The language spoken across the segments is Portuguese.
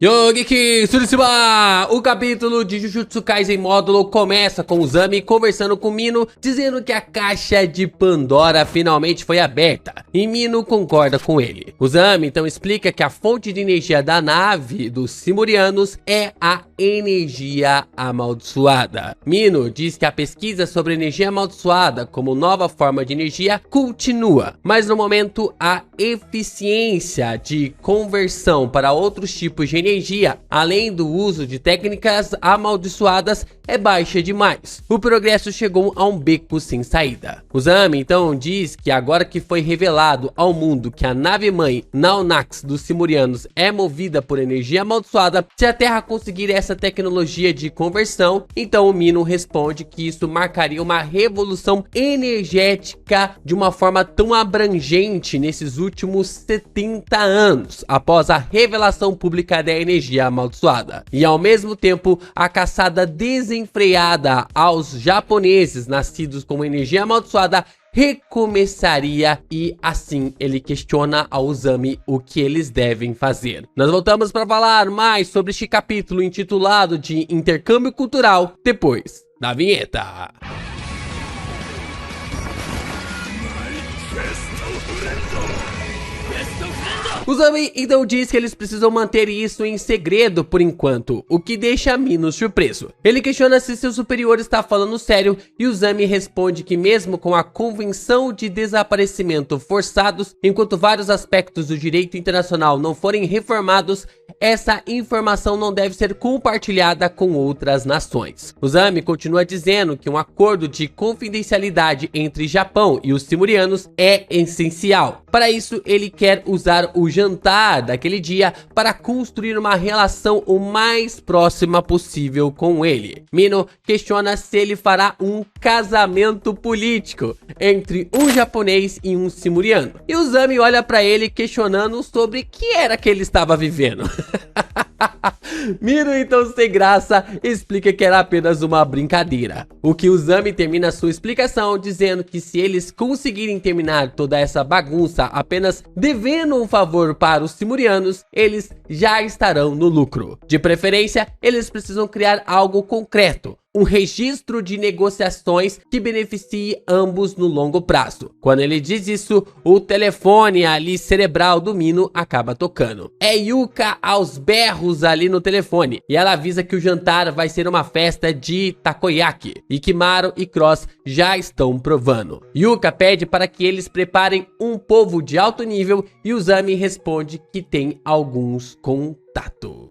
Yogeki Tsurushima! O capítulo de Jujutsu Kaisen módulo começa com o Uzami conversando com Mino, dizendo que a caixa de Pandora finalmente foi aberta, e Mino concorda com ele. Uzami então explica que a fonte de energia da nave dos Simurianos é a energia amaldiçoada. Mino diz que a pesquisa sobre energia amaldiçoada como nova forma de energia continua, mas no momento a eficiência de conversão para outros tipos de energia, além do uso de técnicas amaldiçoadas, é baixa demais. O progresso chegou a um beco sem saída. Uzami então diz que agora que foi revelado ao mundo que a nave-mãe Naunax dos Simurianos é movida por energia amaldiçoada, se a Terra conseguir essa tecnologia de conversão, então o Mino responde que isso marcaria uma revolução energética de uma forma tão abrangente nesses últimos 70 anos, após a revelação pública da energia amaldiçoada. E ao mesmo tempo, a caçada desenfreada aos japoneses nascidos com energia amaldiçoada recomeçaria, e assim ele questiona a Uzami o que eles devem fazer. Nós voltamos para falar mais sobre este capítulo intitulado de Intercâmbio Cultural depois da vinheta. Uzami então diz que eles precisam manter isso em segredo por enquanto, o que deixa Mino surpreso. Ele questiona se seu superior está falando sério e Uzami responde que mesmo com a convenção de desaparecimento forçados, enquanto vários aspectos do direito internacional não forem reformados, essa informação não deve ser compartilhada com outras nações. Uzami continua dizendo que um acordo de confidencialidade entre Japão e os Simurianos é essencial. Para isso, ele quer usar o jantar daquele dia para construir uma relação o mais próxima possível com ele. Mino questiona se ele fará um casamento político entre um japonês e um simuriano. E Uzami olha para ele questionando sobre o que era que ele estava vivendo. Mino então sem graça explica que era apenas uma brincadeira, o que Uzami termina sua explicação dizendo que se eles conseguirem terminar toda essa bagunça apenas devendo um favor para os simurianos, eles já estarão no lucro. De preferência, eles precisam criar algo concreto, um registro de negociações que beneficie ambos no longo prazo. Quando ele diz isso, o telefone ali cerebral do Mino acaba tocando. É Yuka aos berros ali no telefone, e ela avisa que o jantar vai ser uma festa de takoyaki, e que Maru e Cross já estão provando. Yuka pede para que eles preparem um polvo de alto nível e Uzami responde que tem alguns contatos.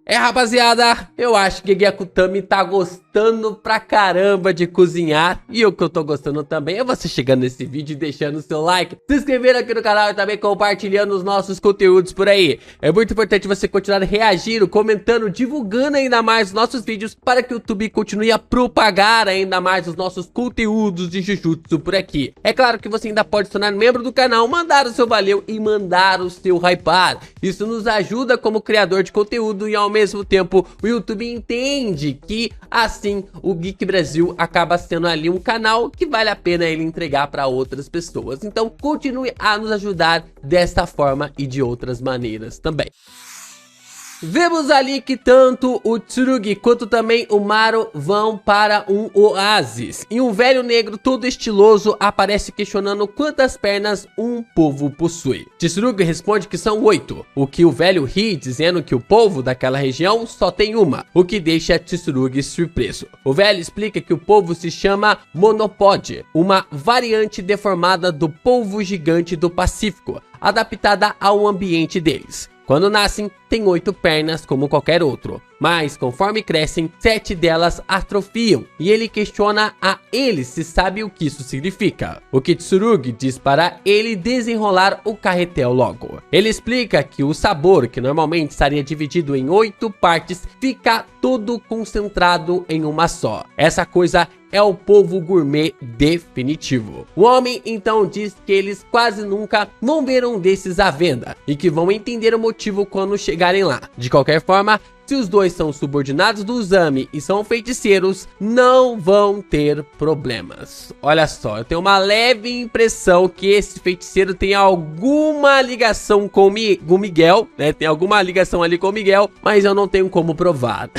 Rapaziada, eu acho que Gyakutami tá gostando pra caramba de cozinhar, e o que eu tô gostando também é você chegando nesse vídeo e deixando o seu like, se inscrevendo aqui no canal e também compartilhando os nossos conteúdos por aí. É muito importante você continuar reagindo, comentando, divulgando ainda mais os nossos vídeos para que o YouTube continue a propagar ainda mais os nossos conteúdos de Jujutsu por aqui. É claro que você ainda pode se tornar membro do canal, mandar o seu valeu e mandar o seu hypar. Isso nos ajuda como criador de conteúdo e ao mesmo tempo o YouTube entende que assim o Geek Brasil acaba sendo ali um canal que vale a pena ele entregar para outras pessoas. Então continue a nos ajudar desta forma e de outras maneiras também. Vemos ali que tanto o Tsurugi quanto também o Maru vão para um oásis, e um velho negro todo estiloso aparece questionando quantas pernas um povo possui. Tsurugi responde que são 8, o que o velho ri, dizendo que o povo daquela região só tem uma, o que deixa Tsurugi surpreso. O velho explica que o povo se chama Monopod, uma variante deformada do polvo gigante do Pacífico, adaptada ao ambiente deles. Quando nascem, têm 8 pernas como qualquer outro, mas conforme crescem, 7 delas atrofiam, e ele questiona a ele se sabe o que isso significa. O que Tsurugi diz para ele desenrolar o carretel logo. Ele explica que o sabor, que normalmente estaria dividido em 8 partes, fica todo concentrado em uma só. Essa coisa é o polvo gourmet definitivo. O homem então diz que eles quase nunca vão ver um desses à venda, e que vão entender o motivo quando chegarem lá. De qualquer forma, se os dois são subordinados do Uzami e são feiticeiros, não vão ter problemas. Olha só, eu tenho uma leve impressão que esse feiticeiro tem alguma ligação com o Miguel, né? Tem alguma ligação ali com o Miguel, mas eu não tenho como provar.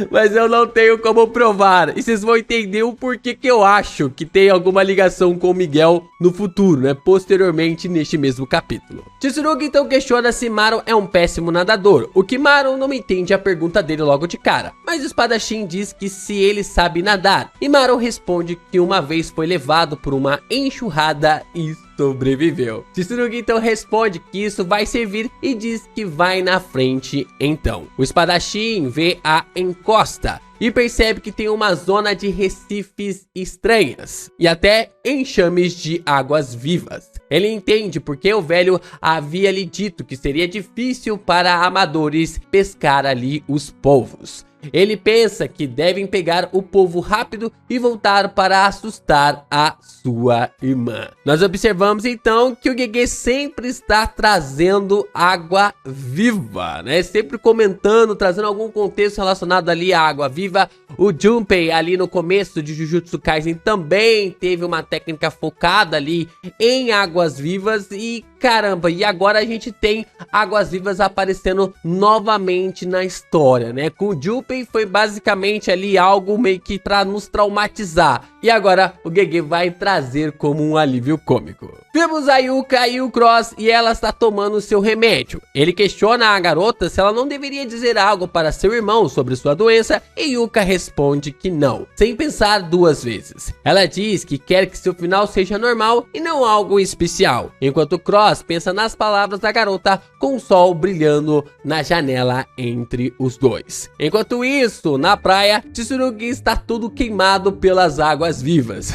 Mas eu não tenho como provar. E vocês vão entender o porquê que eu acho que tem alguma ligação com o Miguel no futuro, né? Posteriormente neste mesmo capítulo. Tsurugi então questiona se Maro é um péssimo nadador, o que Maro não entende a pergunta dele logo de cara. Mas o espadachim diz que se ele sabe nadar, e Maro responde que uma vez foi levado por uma enxurrada e sobreviveu. Tsurugi então responde que isso vai servir e diz que vai na frente então. O espadachim vê a encosta e percebe que tem uma zona de recifes estranhas e até enxames de águas vivas. Ele entende porque o velho havia lhe dito que seria difícil para amadores pescar ali os polvos. Ele pensa que devem pegar o polvo rápido e voltar para assustar a sua irmã. Nós observamos então que o Gege sempre está trazendo água viva, né? Sempre comentando, trazendo algum contexto relacionado ali à água viva. O Junpei ali no começo de Jujutsu Kaisen também teve uma técnica focada ali em águas vivas e caramba, e agora a gente tem águas vivas aparecendo novamente na história, né? Com o Junpei foi basicamente ali algo meio que pra nos traumatizar. E agora o Gege vai trazer como um alívio cômico. Vemos a Yuka e o Cross e ela está tomando seu remédio. Ele questiona a garota se ela não deveria dizer algo para seu irmão sobre sua doença e Yuka responde que não, sem pensar duas vezes. Ela diz que quer que seu final seja normal e não algo especial, enquanto Cross pensa nas palavras da garota com o sol brilhando na janela entre os dois. Enquanto isso, na praia, Tsurugi está todo queimado pelas águas vivas.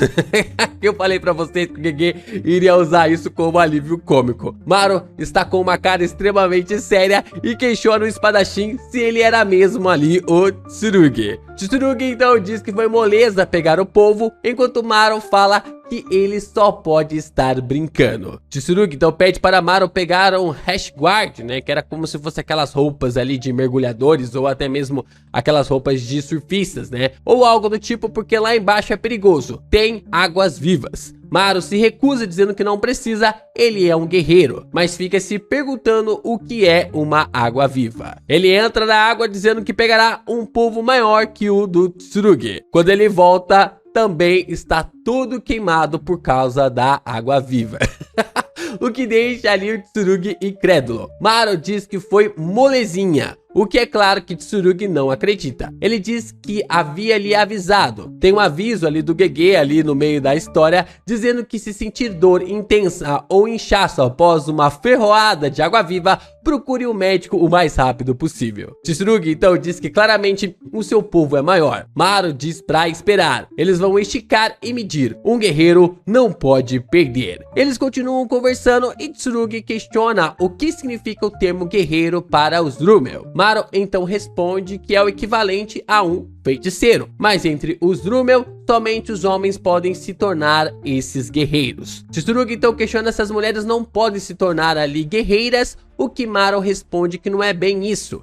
Eu falei pra vocês que o Gege iria usar isso como alívio cômico. Maro está com uma cara extremamente séria e questiona o espadachim se ele era mesmo ali o Tsurugi. Tsurugi então diz que foi moleza pegar o polvo, enquanto Maro fala que ele só pode estar brincando. Tsurugi então pede para Maro pegar um Rash Guard, né, que era como se fosse aquelas roupas ali de mergulhadores ou até mesmo aquelas roupas de surfistas, né, ou algo do tipo, porque lá embaixo é perigoso, tem águas vivas. Maro se recusa dizendo que não precisa, ele é um guerreiro, mas fica se perguntando o que é uma água viva. Ele entra na água dizendo que pegará um polvo maior que o do Tsurugi. Quando ele volta, também está todo queimado por causa da água viva. O que deixa ali o Tsurugi incrédulo. Maro diz que foi molezinha, o que é claro que Tsurugi não acredita. Ele diz que havia lhe avisado. Tem um aviso ali do Gege ali no meio da história, dizendo que se sentir dor intensa ou inchaço após uma ferroada de água viva, procure um médico o mais rápido possível. Tsurugi então diz que claramente o seu polvo é maior. Maro diz pra esperar. Eles vão esticar e medir. Um guerreiro não pode perder. Eles continuam conversando e Tsurugi questiona o que significa o termo guerreiro para os Drumel. Maro então responde que é o equivalente a um feiticeiro, mas entre os Drumel, somente os homens podem se tornar esses guerreiros. Tsurugi então questiona se as mulheres não podem se tornar ali guerreiras, o que Maro responde que não é bem isso.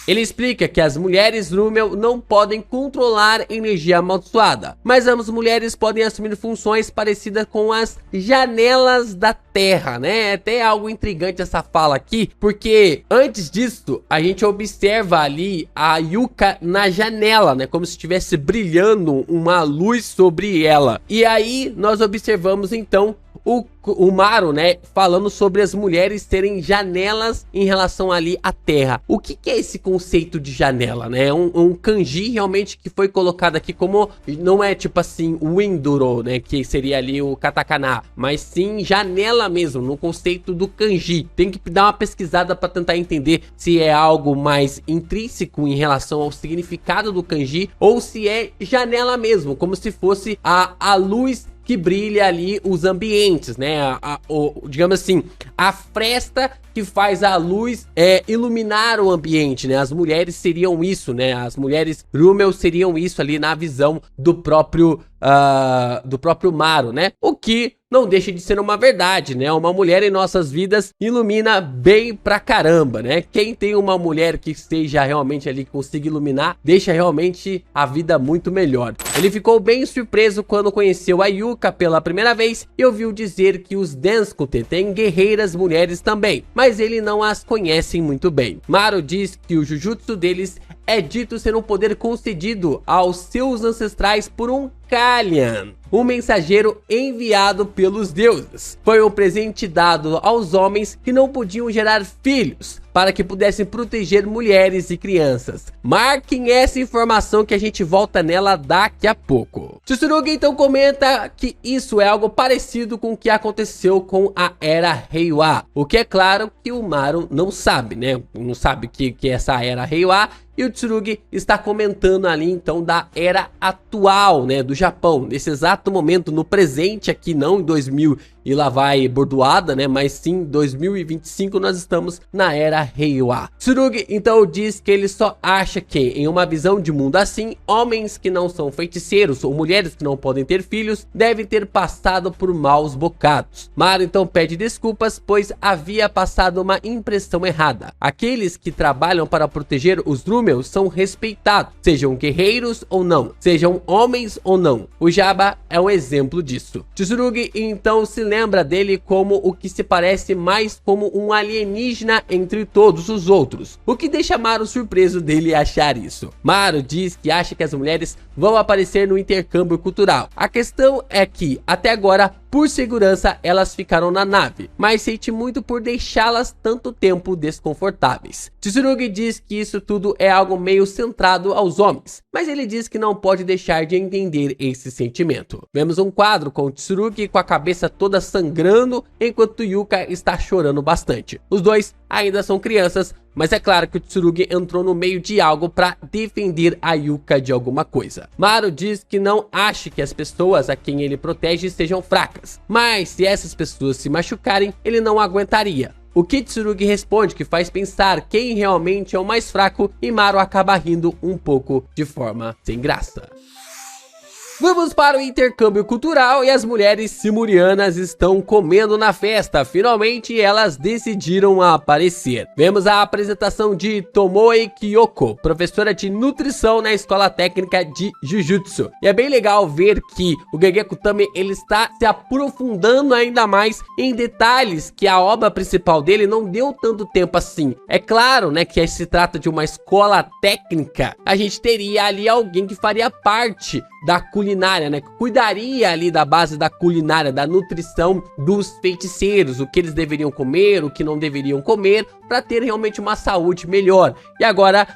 Ele explica que as mulheres Drumel não podem controlar energia amaldiçoada, mas as mulheres podem assumir funções parecidas com as janelas da terra, né? É até algo intrigante essa fala aqui, porque antes disso, a gente observa ali a Yuka na janela, né? Como se estivesse brilhando uma luz sobre ela. E aí, nós observamos então o Maro, né, falando sobre as mulheres terem janelas em relação ali à terra. O que é esse conceito de janela, né? Um kanji realmente que foi colocado aqui como, não é tipo assim, winduro, né, que seria ali o katakana, mas sim janela mesmo, no conceito do kanji. Tem que dar uma pesquisada para tentar entender se é algo mais intrínseco em relação ao significado do kanji ou se é janela mesmo, como se fosse a luz que brilha ali os ambientes, né? Digamos assim, a fresta que faz a luz iluminar o ambiente, né? As mulheres seriam isso, né? As mulheres Drumel seriam isso ali na visão do próprio Maro, né? O que não deixa de ser uma verdade, né? Uma mulher em nossas vidas ilumina bem pra caramba, né? Quem tem uma mulher que esteja realmente ali, consiga iluminar, deixa realmente a vida muito melhor. Ele ficou bem surpreso quando conheceu a Yuka pela primeira vez e ouviu dizer que os Denskute têm guerreiras mulheres também, mas ele não as conhece muito bem. Maru diz que o Jujutsu deles é dito ser um poder concedido aos seus ancestrais por um Kalyan, um mensageiro enviado pelos deuses. Foi um presente dado aos homens que não podiam gerar filhos, para que pudessem proteger mulheres e crianças. Marquem essa informação que a gente volta nela daqui a pouco. Tsurugi então comenta que isso é algo parecido com o que aconteceu com a Era Reiwa, o que é claro que o Maru não sabe, né? Não sabe o que é essa Era Reiwa. E o Tsurugi está comentando ali então da era atual, né, do Japão, nesse exato momento, no presente aqui, não em 2000 e lá vai bordoada, né, mas sim 2025 nós estamos na era Reiwa. Tsurugi então diz que ele só acha que em uma visão de mundo assim, homens que não são feiticeiros ou mulheres que não podem ter filhos devem ter passado por maus bocados. Maru então pede desculpas, pois havia passado uma impressão errada. Aqueles que trabalham para proteger os Drummels são respeitados, sejam guerreiros ou não, sejam homens ou não. O Jabba é um exemplo disso. Tsurugi então se lembra dele como o que se parece mais como um alienígena entre todos os outros, o que deixa Maru surpreso dele achar isso. Maru diz que acha que as mulheres vão aparecer no intercâmbio cultural. A questão é que, até agora, por segurança, elas ficaram na nave, mas sente muito por deixá-las tanto tempo desconfortáveis. Tsurugi diz que isso tudo é algo meio centrado aos homens, mas ele diz que não pode deixar de entender esse sentimento. Vemos um quadro com Tsurugi com a cabeça toda sangrando, enquanto Yuka está chorando bastante. Os dois ainda são crianças, mas é claro que o Tsurugi entrou no meio de algo para defender a Yuka de alguma coisa. Maru diz que não acha que as pessoas a quem ele protege sejam fracas, mas se essas pessoas se machucarem, ele não aguentaria. O que Tsurugi responde que faz pensar quem realmente é o mais fraco e Maru acaba rindo um pouco de forma sem graça. Vamos para o intercâmbio cultural e as mulheres simurianas estão comendo na festa. Finalmente elas decidiram aparecer. Vemos a apresentação de Tomoe Kyoko, professora de nutrição na escola técnica de Jujutsu. E é bem legal ver que o Gege Akutami ele está se aprofundando ainda mais em detalhes que a obra principal dele não deu tanto tempo assim. É claro, né, que se trata de uma escola técnica. A gente teria ali alguém que faria parte da culinária, né? Cuidaria ali da base da culinária, da nutrição dos feiticeiros, o que eles deveriam comer, o que não deveriam comer, para ter realmente uma saúde melhor. E agora,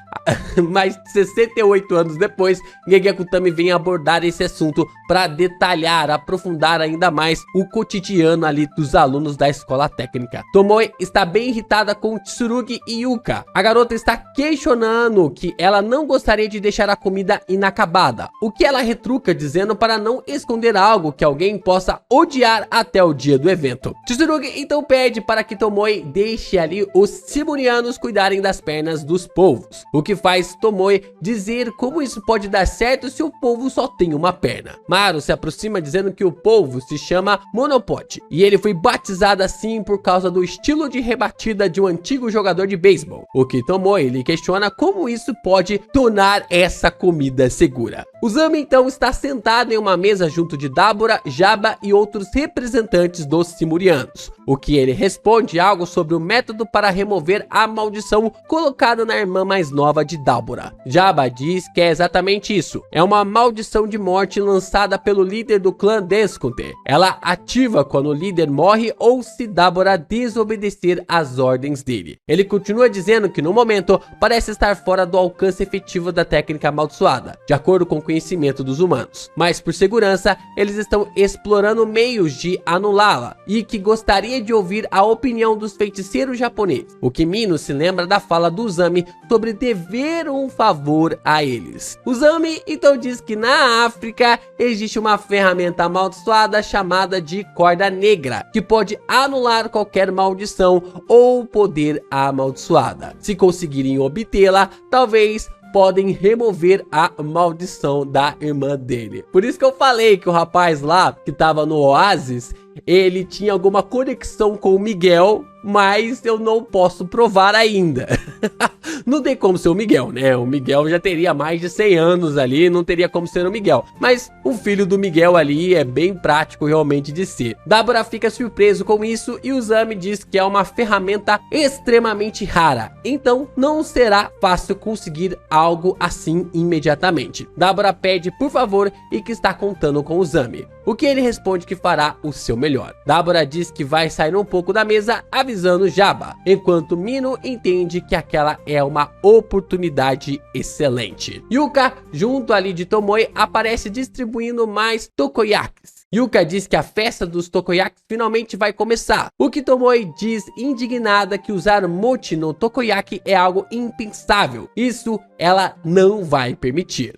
mais de 68 anos depois, Gege Akutami vem abordar esse assunto para detalhar, aprofundar ainda mais o cotidiano ali dos alunos da escola técnica. Tomoe está bem irritada com Tsurugi e Yuka. A garota está questionando que ela não gostaria de deixar a comida inacabada, o que ela retruca dizendo para não esconder algo que alguém possa odiar até o dia do evento. Tsurugi então pede para que Tomoe deixe ali os simurianos cuidarem das pernas dos povos, o que faz Tomoe dizer como isso pode dar certo se o povo só tem uma perna. Maru se aproxima dizendo que o povo se chama Monopod e ele foi batizado assim por causa do estilo de rebatida de um antigo jogador de beisebol, o que Tomoe lhe questiona como isso pode tornar essa comida segura. Uzami então está sentado em uma mesa junto de Dabura, Jabba e outros representantes dos simurianos, o que ele responde algo sobre o método para remover a maldição colocada na irmã mais nova de Dabura. Jabba diz que é exatamente isso, é uma maldição de morte lançada pelo líder do clã Denskute. Ela ativa quando o líder morre ou se Dabura desobedecer às ordens dele. Ele continua dizendo que no momento parece estar fora do alcance efetivo da técnica amaldiçoada, de acordo com o conhecimento dos humanos, mas por segurança eles estão explorando meios de anulá-la e que gostaria de ouvir a opinião dos feiticeiros japoneses. O que Mino se lembra da fala do Uzami sobre dever um favor a eles. Uzami então diz que na África existe uma ferramenta amaldiçoada chamada de corda negra, que pode anular qualquer maldição ou poder amaldiçoada. Se conseguirem obtê-la, talvez podem remover a maldição da irmã dele. Por isso que eu falei que o rapaz lá, que tava no Oásis, ele tinha alguma conexão com o Miguel, mas eu não posso provar ainda. Não tem como ser o Miguel, né? O Miguel já teria mais de 100 anos ali, não teria como ser o Miguel. Mas o filho do Miguel ali é bem prático realmente de ser. Dabura fica surpreso com isso e o Zami diz que é uma ferramenta extremamente rara. Então não será fácil conseguir algo assim imediatamente. Dabura pede por favor e que está contando com o Zami. O que ele responde que fará o seu melhor. Dabura diz que vai sair um pouco da mesa avisando Jabba, enquanto Mino entende que aquela é uma oportunidade excelente. Yuka, junto ali de Tomoe, aparece distribuindo mais tokoyakis. Yuka diz que a festa dos tokoyakis finalmente vai começar, o que Tomoe diz indignada que usar mochi no tokoyaki é algo impensável. Isso ela não vai permitir.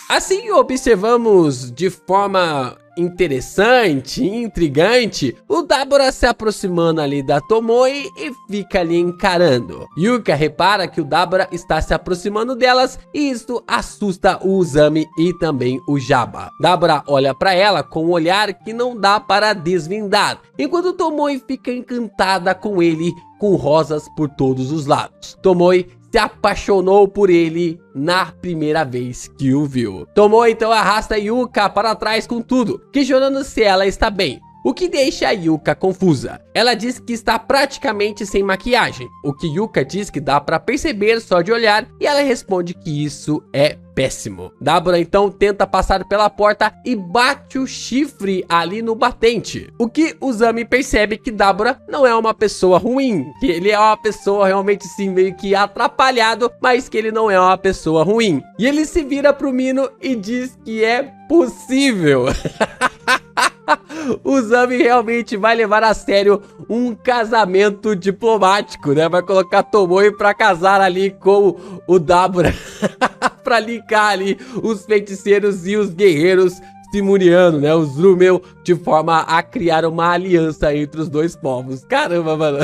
Assim observamos de forma interessante, intrigante, o Dabura se aproximando ali da Tomoe e fica ali encarando. Yuka repara que o Dabura está se aproximando delas e isso assusta o Uzami e também o Jabba. Dabura olha para ela com um olhar que não dá para desvendar, enquanto Tomoe fica encantada com ele com rosas por todos os lados. Tomoe se apaixonou por ele na primeira vez que o viu. Tomoe então arrasta Yuka para trás com tudo, questionando se ela está bem, o que deixa a Yuka confusa. Ela diz que está praticamente sem maquiagem, o que Yuka diz que dá para perceber só de olhar, e ela responde que isso é péssimo. Dabura então tenta passar pela porta e bate o chifre ali no batente, o que o Zami percebe que Dabura não é uma pessoa ruim, que ele é uma pessoa realmente sim meio que atrapalhado, mas que ele não é uma pessoa ruim. E ele se vira pro Mino e diz que é possível. O Zami realmente vai levar a sério um casamento diplomático, né? Vai colocar Tomoe pra casar ali com o Dabura. Pra linkar ali os feiticeiros e os guerreiros simurianos, né? Os Rumel, de forma a criar uma aliança entre os dois povos. Caramba, mano.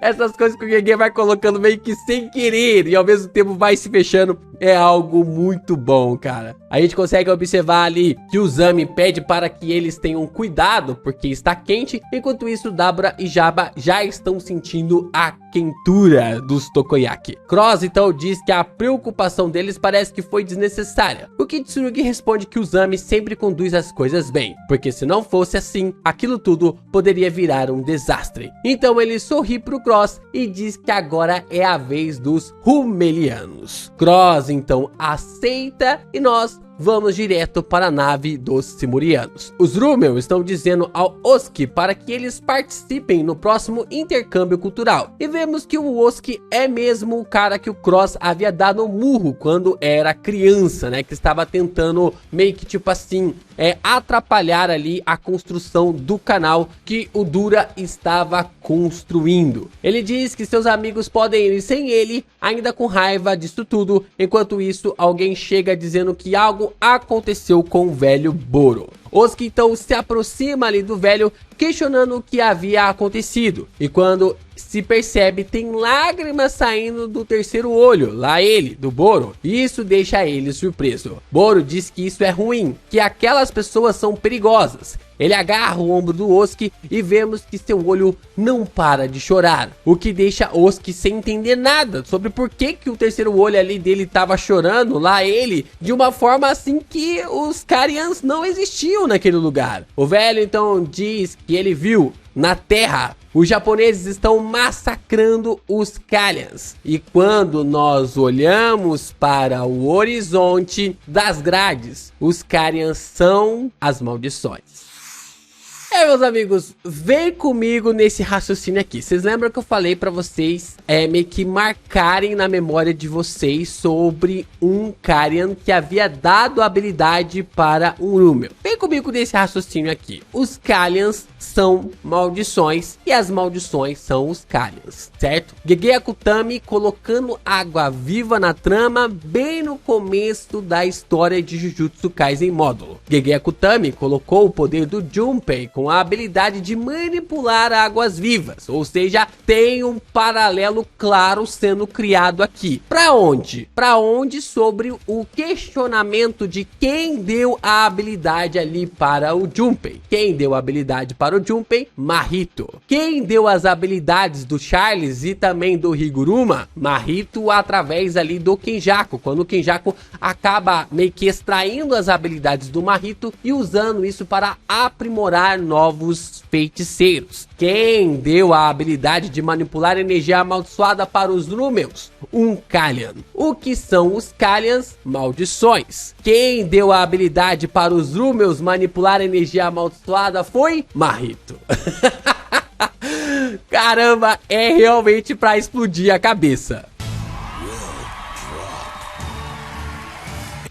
Essas coisas que o Gege vai colocando meio que sem querer e ao mesmo tempo vai se fechando, é algo muito bom, cara. A gente consegue observar ali que o Zami pede para que eles tenham cuidado porque está quente, enquanto isso Dabura e Jabba já estão sentindo a quentura dos tokoyaki. Cross então diz que a preocupação deles parece que foi desnecessária, o que Tsurugi responde que o Zami sempre conduz as coisas bem, porque se não fosse assim, aquilo tudo poderia virar um desastre. Então ele sorri pro Cross e diz que agora é a vez dos Rumelianos. Cross então aceita e nós vamos direto para a nave dos Simurianos. Os Rumel estão dizendo ao Oski para que eles participem no próximo intercâmbio cultural. E vemos que o Oski é mesmo o cara que o Cross havia dado um murro quando era criança, né? Que estava tentando meio que tipo assim, atrapalhar ali a construção do canal que o Dura estava construindo. Ele diz que seus amigos podem ir sem ele, ainda com raiva disso tudo. Enquanto isso, alguém chega dizendo que algo aconteceu com o velho Boro. Oski então se aproxima ali do velho, questionando o que havia acontecido. E quando se percebe, tem lágrimas saindo do terceiro olho, lá ele, do Boro. E isso deixa ele surpreso. Boro diz que isso é ruim, que aquelas pessoas são perigosas. Ele agarra o ombro do Oski e vemos que seu olho não para de chorar, o que deixa Oski sem entender nada sobre por que o terceiro olho ali dele estava chorando, lá ele, de uma forma assim que os Carians não existiam naquele lugar. O velho então diz que ele viu na Terra os japoneses estão massacrando os Carians, e quando nós olhamos para o horizonte das grades, os Carians são as maldições. Meus amigos, vem comigo nesse raciocínio aqui. Vocês lembram que eu falei pra vocês meio que marcarem na memória de vocês sobre um Carian que havia dado habilidade para um Rumel. Vem comigo nesse raciocínio aqui. Os Carians são maldições e as maldições são os Carians, certo? Gege Akutami colocando água viva na trama bem no começo da história de Jujutsu Kaisen módulo. Gege Akutami colocou o poder do Junpei com com a habilidade de manipular águas vivas, ou seja, tem um paralelo claro sendo criado aqui. Para onde? Para onde sobre o questionamento de quem deu a habilidade ali para o Junpei. Quem deu a habilidade para o Junpei? Mahito. Quem deu as habilidades do Charles e também do Higuruma? Mahito, através ali do Kenjaku, quando o Kenjaku acaba meio que extraindo as habilidades do Mahito e usando isso para aprimorar novos feiticeiros. Quem deu a habilidade de manipular energia amaldiçoada para os Números? Um Kallian. O que são os Kallians? Maldições. Quem deu a habilidade para os Números manipular energia amaldiçoada foi Mahito. Caramba, é realmente para explodir a cabeça.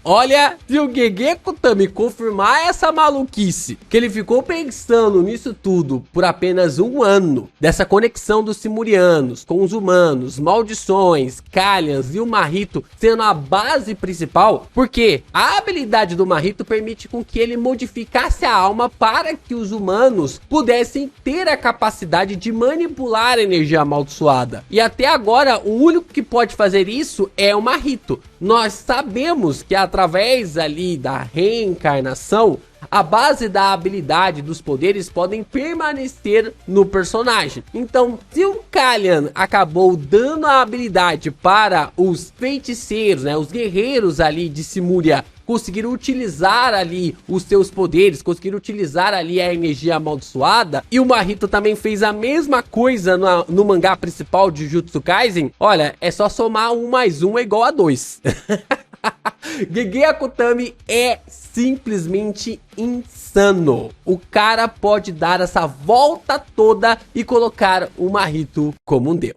Olha, se o Gegeko Tami confirmar essa maluquice, que ele ficou pensando nisso tudo por apenas um ano, dessa conexão dos Simurianos com os humanos, maldições, Kallians e o Mahito sendo a base principal, porque a habilidade do Mahito permite com que ele modificasse a alma para que os humanos pudessem ter a capacidade de manipular a energia amaldiçoada. E até agora, o único que pode fazer isso é o Mahito. Nós sabemos que através ali da reencarnação, a base da habilidade dos poderes podem permanecer no personagem. Então, se o Kallian acabou dando a habilidade para os feiticeiros, né, os guerreiros ali de Simuria, conseguiram utilizar ali os seus poderes, conseguiram utilizar ali a energia amaldiçoada, e o Mahito também fez a mesma coisa no mangá principal de Jujutsu Kaisen, olha, é só somar 1 mais 1 é igual a 2. Gegeko Tami é simplesmente insano. O cara pode dar essa volta toda e colocar o Mahito como um deus.